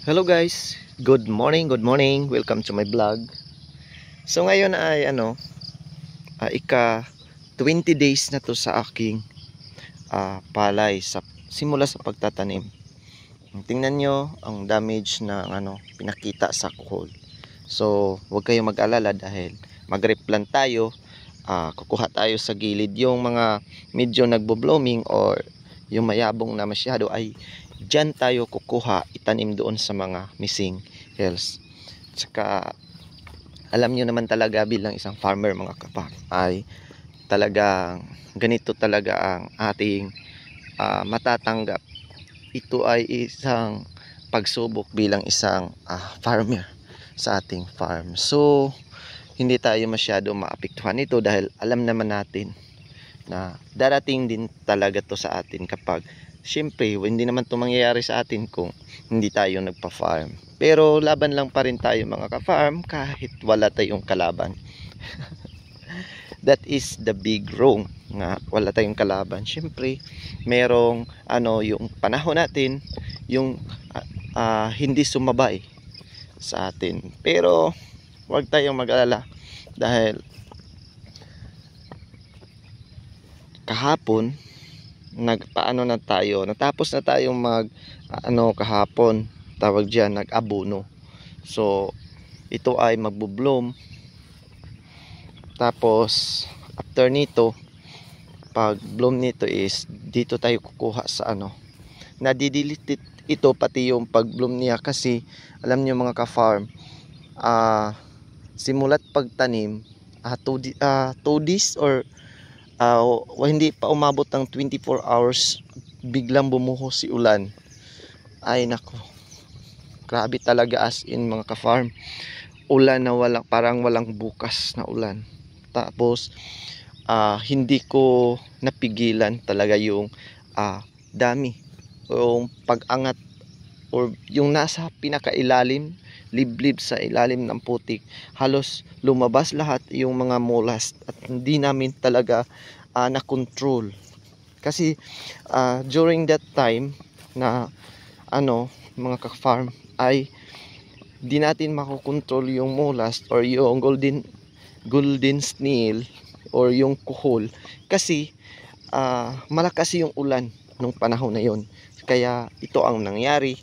Hello guys, good morning, welcome to my vlog. So ngayon ay ika 20 days na to sa aking palay simula sa pagtatanim. Tingnan nyo ang damage na pinakita sa kuhol. So huwag kayong mag-alala dahil mag-replant tayo. Kukuha tayo sa gilid yung mga medyo nagbo-blooming or yung mayabong na masyado ay diyan tayo kukuha, itanim doon sa mga missing hills. Tsaka alam nyo naman talaga bilang isang farmer mga kapar ay talagang ganito talaga ang ating matatanggap. Ito ay isang pagsubok bilang isang farmer sa ating farm. So hindi tayo masyado maapektuhan nito dahil alam naman natin na darating din talaga to sa atin kapag siyempre, hindi naman ito mangyayari sa atin kung hindi tayo nagpa-farm. Pero laban lang pa rin tayo mga ka-farm kahit wala tayong kalaban. That is the big wrong nga wala tayong kalaban. Siyempre, merong yung panahon natin, yung hindi sumabay sa atin. Pero huwag tayong mag-alala dahil kahapon natapos na tayong kahapon, tawag diyan, nag-abono. So ito ay magbo-bloom, tapos after nito, pag bloom nito is dito tayo kukuha sa nadidelete ito pati yung pag-bloom niya kasi alam niyo mga ka-farm, simulat pagtanim 2 days or hindi pa umabot ng 24 hours biglang bumuhos si ulan. Ay nako, grabe talaga, as in mga ka-farm, ulan na parang walang bukas na ulan. Tapos hindi ko napigilan talaga yung dami, yung pag-angat or yung nasa pinakailalim, liblib sa ilalim ng putik, halos lumabas lahat yung mga molas at hindi namin talaga na-control. Kasi during that time na mga ka-farm ay di natin makokontrol yung molas or yung golden snail or yung kuhol kasi malakas yung ulan nung panahon na yon. Kaya ito ang nangyari.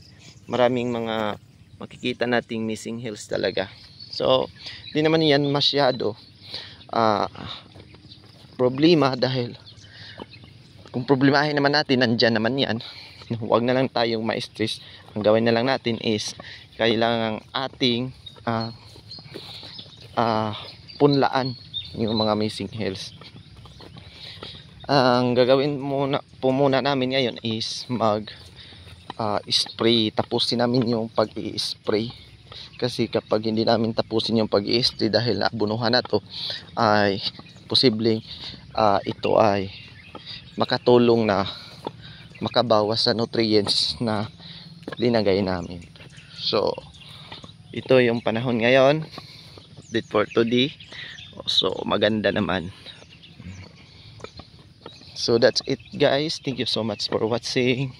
Maraming mga makikita nating missing hills talaga. So di naman yan masyado problema dahil kung problemahin naman natin, nandyan naman yan. Huwag na lang tayong ma-stress. Ang gawin na lang natin is kailangang ating punlaan yung mga missing hills. Ang gagawin muna namin ngayon is spray. Tapusin namin yung pag-i-spray kasi kapag hindi namin tapusin yung pag-i-spray dahil naabunuhan na to, ay posibleng ito ay makatulong na makabawas sa nutrients na linagay namin. So ito yung panahon ngayon, update for today. So maganda naman. So that's it guys, thank you so much for watching.